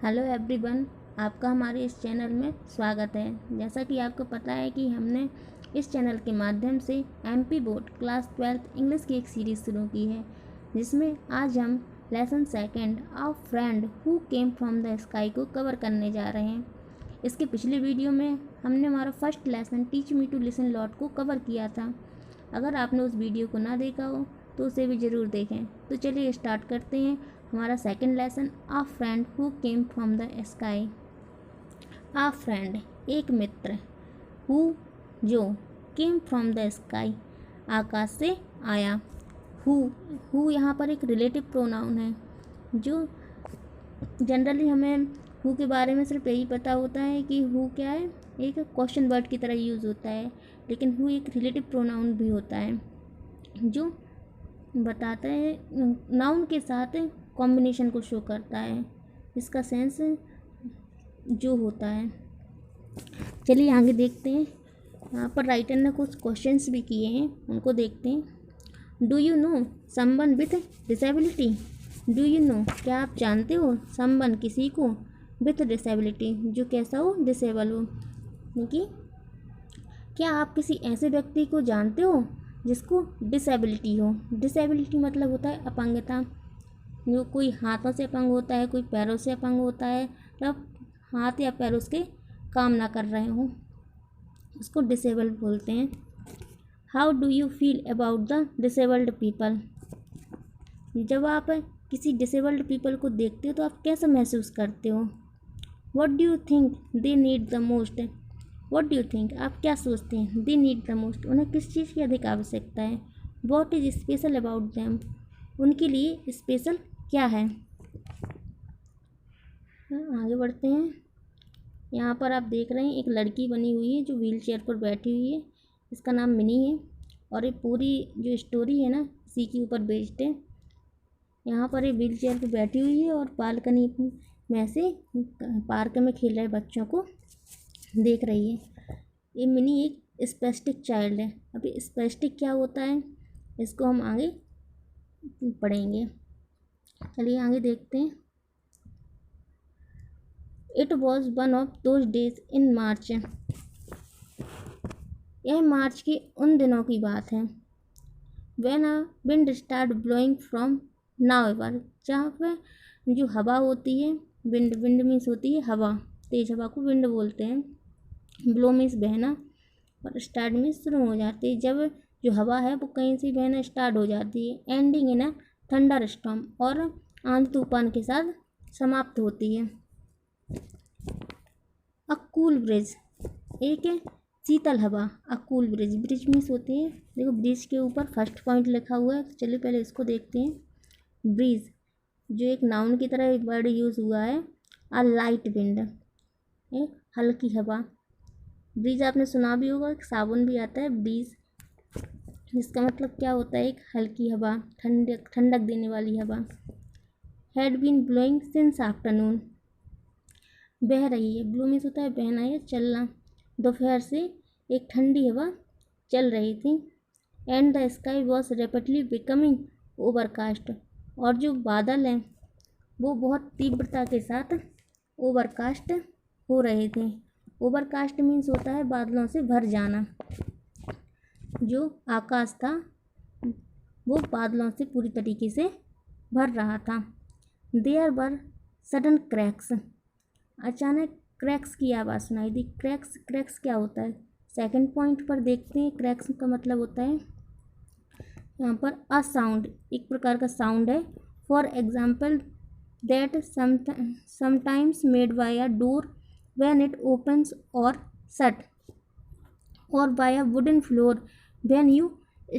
Hello everyone, आपका हमारे इस चैनल में स्वागत है। जैसा कि आपको पता है कि हमने इस चैनल के माध्यम से एमपी बोर्ड क्लास 12 इंग्लिश की एक सीरीज़ शुरू की है, जिसमें आज हम lesson second of friend who came from the sky को कवर करने जा रहे हैं। इसके पिछले वीडियो में हमने हमारा first lesson teach me to listen lot को कवर किया था। अगर आपने उस वीडियो को ना देखा हो तो उसे भी ज़रूर देखें। तो चलिए स्टार्ट करते हैं हमारा second lesson, a friend who came from the sky. A friend एक मित्र, हु जो, केम फ्रॉम द स्काई आकाश से आया। हु यहाँ पर एक रिलेटिव प्रोनाउन है। जो जनरली हमें हु के बारे में सिर्फ यही पता होता है कि हु क्या है, एक क्वेश्चन वर्ड की तरह यूज़ होता है, लेकिन हु एक रिलेटिव प्रोनाउन भी होता है जो बताता है नाउन के साथ कॉम्बिनेशन को शो करता है, इसका सेंस जो होता है। चलिए आगे देखते हैं। यहाँ पर राइटर ने कुछ क्वेश्चंस भी किए हैं, उनको देखते हैं। Do you know someone with disability. Do you know क्या आप जानते हो, समवन किसी को, विथ डिसेबिलिटी जो कैसा हो, डिसेबल हो। कि क्या आप किसी ऐसे व्यक्ति को जानते हो जिसको डिसेबिलिटी हो। डिसेबिलिटी मतलब होता है अपंगता। जो कोई हाथों से अपंग होता है, कोई पैरों से अपंग होता है, तब हाथ या पैर उसके काम ना कर रहे हो, उसको डिसेबल बोलते हैं। How do you feel about the disabled people. जब आप किसी डिसेबल्ड पीपल को देखते हो तो आप कैसा महसूस करते हो। What do you think they need the most. What do you think आप क्या सोचते हैं, दे नीड द मोस्ट उन्हें किस चीज़ की अधिक आवश्यकता है। What is special about them उनके लिए स्पेशल क्या है। आगे बढ़ते हैं। यहाँ पर आप देख रहे हैं एक लड़की बनी हुई है जो व्हील चेयर पर बैठी हुई है, इसका नाम मिनी है। और ये पूरी जो स्टोरी है ना इसी के ऊपर बेस्ड है। यहाँ पर ये व्हील चेयर पर बैठी हुई है और बालकनी में से पार्क में खेल रहे बच्चों को देख रही है। ये मिनी एक स्पेस्टिक चाइल्ड है। अभी स्पेस्टिक क्या होता है इसको हम आगे पढ़ेंगे। चलिए आगे देखते हैं। It was one of those days in March. यह मार्च के उन दिनों की बात है। When a wind start blowing from nowhere जहाँ पर जो हवा होती है, विंड मीन्स होती है हवा, तेज हवा को विंड बोलते हैं। ब्लो मीन्स बहना और स्टार्ट मीन्स शुरू हो जाती है। जब जो हवा है वो कहीं से बहना स्टार्ट हो जाती है। Ending in a thunder storm और आंधी तूफान के साथ समाप्त होती है। अ कूल ब्रिज एक है शीतल हवा। A cool bridge, bridge means होती है, देखो ब्रिज के ऊपर फर्स्ट पॉइंट लिखा हुआ है। तो चलिए पहले इसको देखते हैं। ब्रिज जो एक नाउन की तरह एक वर्ड यूज़ हुआ है। अ लाइट विंड एक हल्की हवा। ब्रीज आपने सुना भी होगा, एक साबुन भी आता है ब्रीज, जिसका मतलब क्या होता है, एक हल्की हवा, ठंडक देने वाली हवा। Had been blowing since afternoon बह रही है। ब्लो मीन्स होता है बहना या चलना। दोपहर से एक ठंडी हवा चल रही थी। And the sky was rapidly becoming overcast और जो बादल हैं वो बहुत तीव्रता के साथ ओवरकास्ट हो रहे थे। ओवरकास्ट मीन्स होता है बादलों से भर जाना। जो आकाश था वो बादलों से पूरी तरीके से भर रहा था। देयर वर सडन क्रैक्स अचानक क्रैक्स की आवाज़ सुनाई दी। क्रैक्स क्या होता है, सेकंड पॉइंट पर देखते हैं। क्रैक्स का मतलब होता है यहाँ पर अ साउंड, एक प्रकार का साउंड है। For example that sometimes made by a door when it opens or shut or by a wooden floor when you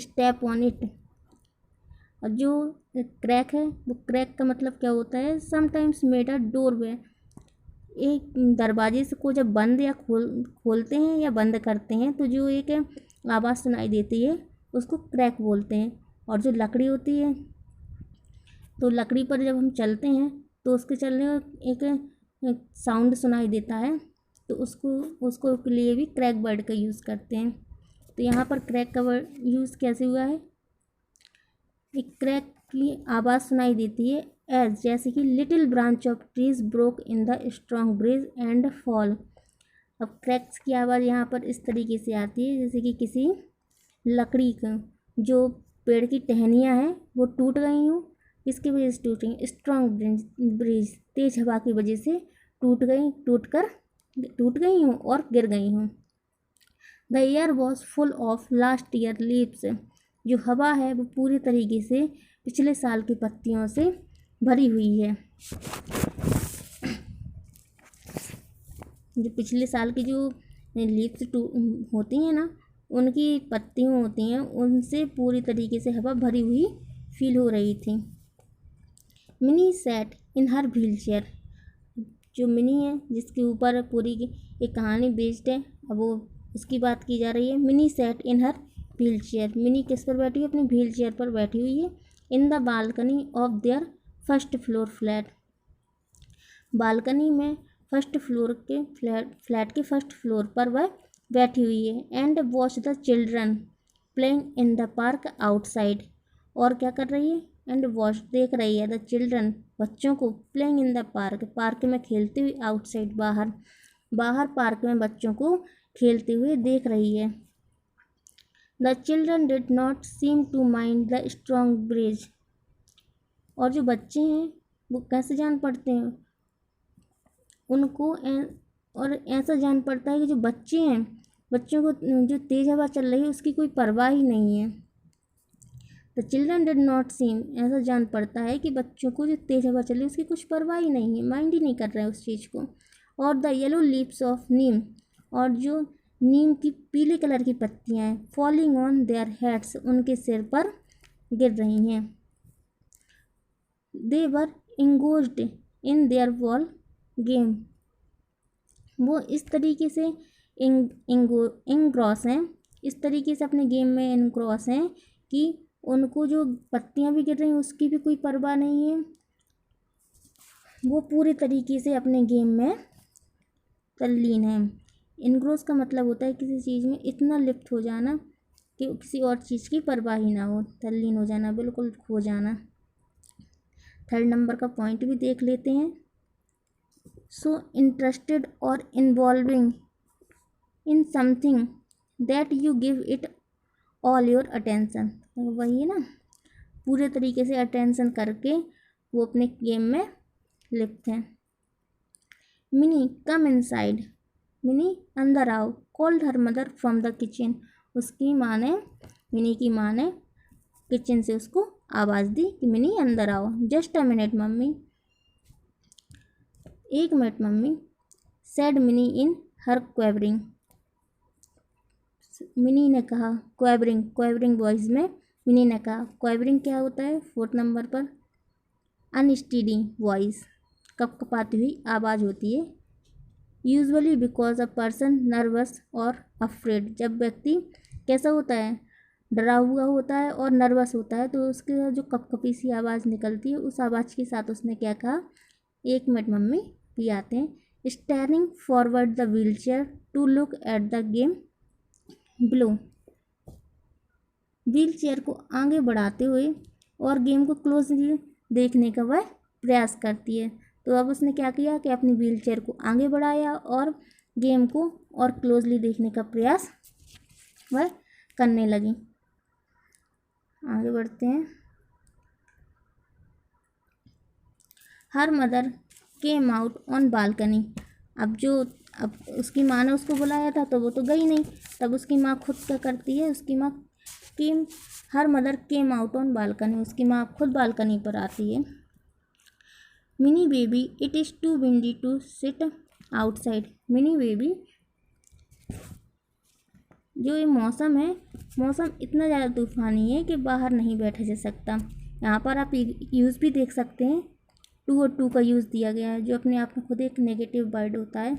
step on it। और जो क्रैक है वो क्रैक का मतलब क्या होता है, समटाइम्स मेड अ डोर वे एक दरवाजे से को जब बंद या खोलते हैं या बंद करते हैं तो जो एक आवाज़ सुनाई देती है उसको क्रैक बोलते हैं। और जो लकड़ी होती है तो लकड़ी पर जब हम चलते हैं तो उसके चलने में एक साउंड सुनाई देता है, तो उसको के लिए भी क्रैक वर्ड का यूज़ करते हैं। तो यहाँ पर क्रैक का वर्ड यूज़ कैसे हुआ है, एक क्रैक की आवाज़ सुनाई देती है एज जैसे कि little branch of trees broke in the strong breeze and fall. अब क्रैक्स की आवाज़ यहाँ पर इस तरीके से आती है जैसे कि किसी लकड़ी का जो पेड़ की टहनियाँ हैं वो टूट गई हूँ। इसकी वजह से टूट गई, स्ट्रॉन्ग ब्रीज तेज हवा की वजह से टूट गई हूँ और गिर गई हूँ। The air was full of last year leaves. जो हवा है वो पूरी तरीके से पिछले साल की पत्तियों से भरी हुई है। जो पिछले साल की जो लीव्स होती हैं ना, उनकी पत्तियाँ होती हैं, उनसे पूरी तरीके से हवा भरी हुई फील हो रही थी। Mini sat in her wheel chair. जो मिनी है जिसके ऊपर पूरी एक कहानी बेस्ड है, अब वो उसकी बात की जा रही है। Mini sat in her wheel chair. Mini किस पर बैठी है? अपनी व्हील चेयर पर बैठी हुई है। In the balcony of their first floor flat. Balcony में फर्स्ट फ्लोर के फ्लैट के फर्स्ट फ्लोर पर वह बैठी हुई है। And watch the children playing in the park outside. और क्या कर रही है? एंड वॉच देख रही है द चिल्ड्रन बच्चों को प्लेइंग इन द पार्क में खेलते हुए आउटसाइड बाहर पार्क में बच्चों को खेलते हुए देख रही है। The children did not seem to mind the strong breeze. और जो बच्चे हैं वो कैसे जान पड़ते हैं उनको और ऐसा जान पड़ता है कि जो बच्चे हैं, बच्चों को जो तेज़ हवा चल रही है उसकी कोई परवाह ही नहीं है। द चिल्ड्रन डिड नॉट सीम, ऐसा जान पड़ता है कि बच्चों को जो तेज़ हवा चल रही है उसकी कुछ परवाह ही नहीं है, माइंड ही नहीं कर रहे हैं उस चीज़ को। और द येलो लीव्स ऑफ नीम, और जो नीम की पीले कलर की पत्तियाँ हैं, फॉलिंग ऑन देयर हेड्स, उनके सिर पर गिर रही हैं। दे वर इंगोज्ड इन देयर वॉल गेम। वो इस तरीके से इंग्रॉस हैं, इस तरीके से अपने गेम में इंग्रॉस हैं कि उनको जो पत्तियां भी गिर रही हैं उसकी भी कोई परवाह नहीं है। वो पूरे तरीके से अपने गेम में तल्लीन है। इंग्रॉस का मतलब होता है किसी चीज़ में इतना लिप्त हो जाना कि किसी और चीज़ की परवाह ही ना हो, तल्लीन हो जाना, बिल्कुल खो जाना। थर्ड नंबर का पॉइंट भी देख लेते हैं। So interested or involving in something that you give it all your attention। वही है ना, पूरे तरीके से अटेंशन करके वो अपने गेम में लिप्त हैं। मिनी कम इनसाइड, मिनी अंदर आओ, called her mother from the kitchen. उसकी माँ ने, मिनी की माँ ने किचन से उसको आवाज़ दी कि मिनी अंदर आओ। जस्ट अ मिनट मम्मी, एक मिनट मम्मी, सैड मिनी इन हर क्वेवरिंग। मिनी ने कहा, क्वेवरिंग वॉइस में मिनी ने कहा। क्वेवरिंग क्या होता है? फोर्थ नंबर पर अनस्टेडी वॉइस, कपकपाती हुई आवाज़ होती है। Usually because a person nervous और अफ्रेड। जब व्यक्ति कैसा होता है? डरा हुआ होता है और नर्वस होता है, तो उसके जो कपकपी सी आवाज़ निकलती है, उस आवाज़ के साथ उसने क्या कहा? एक मिनट मम्मी, भी आते हैं। Steering forward the wheel chair to look at the game below. Wheel chair को आगे बढ़ाते हुए और गेम को क्लोजली देखने का वह प्रयास करती है। तो अब उसने क्या किया कि अपनी व्हील चेयर को आगे बढ़ाया और गेम को और क्लोजली देखने का प्रयास वह करने लगी। आगे बढ़ते हैं। हर mother came out on balcony. अब उसकी माँ ने उसको बुलाया था तो वो तो गई नहीं। तब उसकी माँ खुद क्या करती है? उसकी माँ her mother came out on balcony, उसकी माँ खुद बालकनी पर आती है। Mini baby it is too windy to sit outside. Mini baby, जो ये मौसम है, मौसम इतना ज़्यादा तूफ़ानी है कि बाहर नहीं बैठा जा सकता। यहाँ पर आप यूज़ भी देख सकते हैं, टू और टू का यूज़ दिया गया है, जो अपने आप में खुद एक नेगेटिव वर्ड होता है।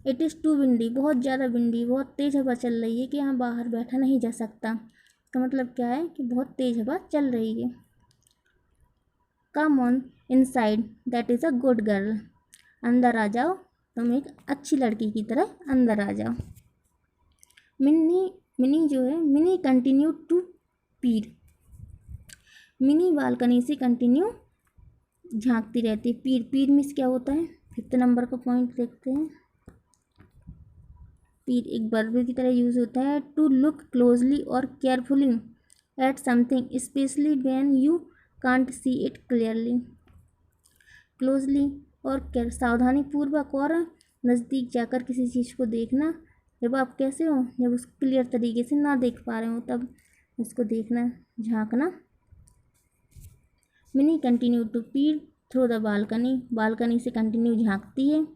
इट इज़ टू विंडी, बहुत ज़्यादा विंडी, बहुत तेज़ हवा चल रही है कि यहाँ बाहर बैठा नहीं जा सकता। इसका मतलब क्या है कि बहुत तेज़ हवा चल रही है। Come on inside, that is a good girl. अंदर आ जाओ, तुम एक अच्छी लड़की की तरह अंदर आ जाओ। मिनी जो है, mini continue to Pir. Mini balcony से कंटिन्यू झांकती रहती है। पीर, पीर मीन्स क्या होता है? 5th नंबर का पॉइंट देखते हैं। पीर एक वर्ब की तरह यूज होता है। टू लुक क्लोजली और carefully at something specially when you can't see it clearly. Closely और केयर, सावधानी पूर्वक और नज़दीक जाकर किसी चीज़ को देखना। जब आप कैसे हो, जब उसको क्लियर तरीके से ना देख पा रहे हो तब उसको देखना, झांकना। Mini continue to Pir through the balcony, balcony से कंटिन्यू झांकती है।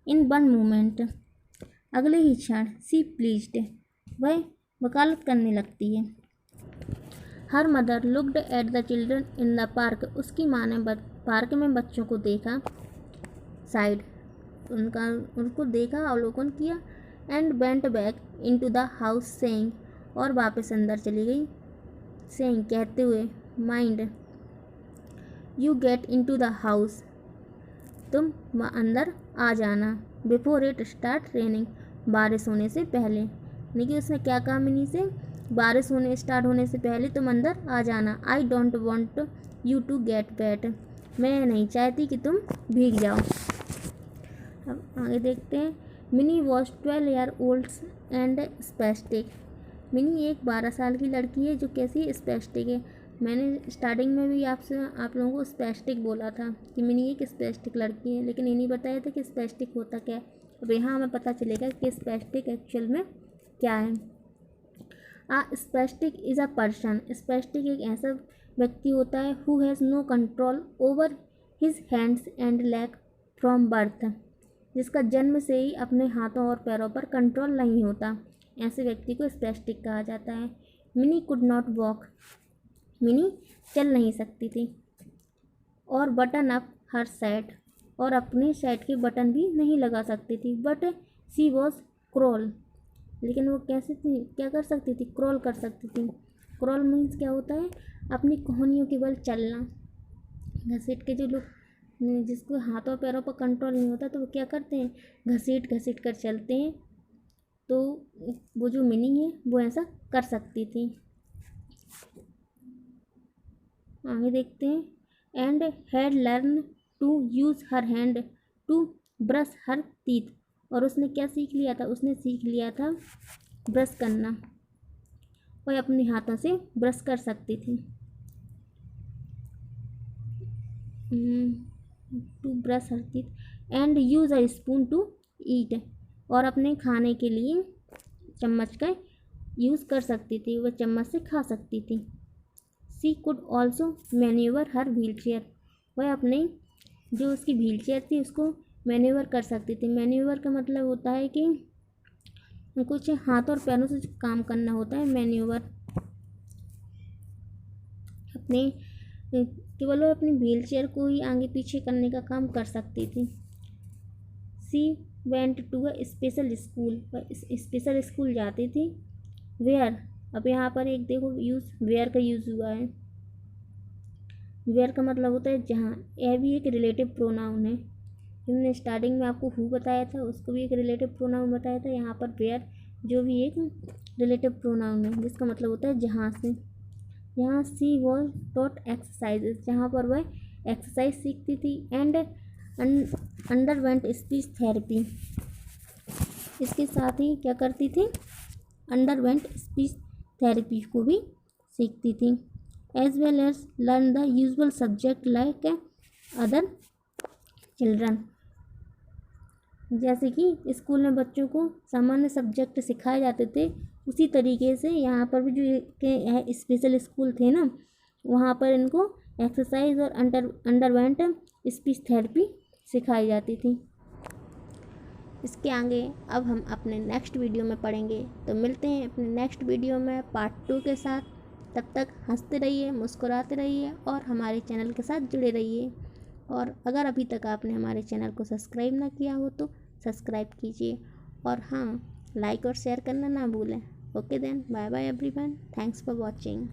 इन वन मोमेंट, अगले ही क्षण। सी प्लीज्ड, वह वकालत करने लगती है। Her mother looked at the children in the park, उसकी माँ ने पार्क में बच्चों को देखा। साइड, उनको देखा, अवलोकन किया। And went back into the house saying, और वापस अंदर चली गई। सेइंग, कहते हुए। Mind, you get into the house, तुम अंदर आ जाना। बिफोर इट स्टार्ट रेनिंग, बारिश होने से पहले। यानी कि उसने क्या कहा मिनी से? बारिश होने स्टार्ट होने से पहले तुम अंदर आ जाना। I don't want you to get wet, मैं नहीं चाहती कि तुम भीग जाओ। अब आगे देखते हैं। Mini was 12 year old and spastic, Mini एक 12 साल की लड़की है जो कैसी स्पेस्टिक है। मैंने स्टार्टिंग में भी आप लोगों को स्पेस्टिक बोला था कि मिनी एक स्पेस्टिक लड़की है, लेकिन ये नहीं बताया था कि स्पेस्टिक होता क्या है। अब यहाँ हमें पता चलेगा कि स्पेस्टिक एक्चुअल में क्या है। Spastic is a person, spastic एक ऐसा व्यक्ति होता है who has no control over his hands and leg from birth, जिसका जन्म से ही अपने हाथों और पैरों पर कंट्रोल नहीं होता, ऐसे व्यक्ति को स्पेस्टिक कहा जाता है। Mini could not walk, mini चल नहीं सकती थी। और बटन अप हर सेट, और अपने सेट के बटन भी नहीं लगा सकती थी। बट शी वॉज क्रॉल, लेकिन वो कैसे थी, क्या कर सकती थी? क्रॉल कर सकती थी। क्रॉल मीन्स क्या होता है? अपनी कोहनियों के बल चलना। घसीट के जो लोग, जिसको हाथों पैरों पर कंट्रोल नहीं होता, तो वो क्या करते हैं? घसीट घसीट कर चलते हैं। तो वो जो मिनी है वो ऐसा कर सकती थी। आगे देखते हैं। And had learn to use her hand to brush her teeth, और उसने क्या सीख लिया था? उसने सीख लिया था ब्रश करना, वह अपने हाथों से ब्रश कर सकती थी। To brush her teeth and use a spoon to eat, और अपने खाने के लिए चम्मच का यूज़ कर सकती थी, वह चम्मच से खा सकती थी। She could also manoeuvre her wheel chair, वह अपने जो उसकी व्हील चेयर थी उसको मैन्यूवर कर सकती थी। मैन्यूवर का मतलब होता है कि कुछ हाथ और पैरों से काम करना होता है। मैन्यूवर अपने केवल वो अपनी व्हील चेयर को ही आगे पीछे करने का काम कर सकती थी। She went to a special school, special school जाती थी। वेयर, अब यहाँ पर एक देखो यूज़, वेयर का यूज़ हुआ है। वेयर का मतलब होता है जहाँ। यह भी एक रिलेटिव प्रोनाउन है। हमने स्टार्टिंग में आपको हु बताया था, उसको भी एक रिलेटिव प्रोनाउन बताया था। यहाँ पर वेयर जो भी एक रिलेटिव प्रोनाउन है, जिसका मतलब होता है जहाँ से। यहाँ सी वॉज टॉट एक्सरसाइजेज, जहाँ पर वह एक्सरसाइज सीखती थी। एंड अंडरवेंट स्पीच थेरेपी, इसके साथ ही क्या करती थी? अंडरवेंट स्पीच थेरेपी को भी सीखती थी। As well as learn the usual subject like other children, जैसे कि स्कूल में बच्चों को सामान्य सब्जेक्ट सिखाए जाते थे, उसी तरीके से यहाँ पर भी जो के स्पेशल स्कूल थे ना, वहाँ पर इनको एक्सरसाइज और अंडरवेंट स्पीच थेरेपी सिखाई जाती थी। इसके आगे अब हम अपने नेक्स्ट वीडियो में पढ़ेंगे। तो मिलते हैं अपने नेक्स्ट वीडियो में पार्ट 2 के साथ। तब तक हंसते रहिए, मुस्कुराते रहिए और हमारे चैनल के साथ जुड़े रहिए। और अगर अभी तक आपने हमारे चैनल को सब्सक्राइब ना किया हो तो सब्सक्राइब कीजिए, और हाँ, लाइक और शेयर करना ना भूलें। Okay then, bye bye everyone, thanks for watching.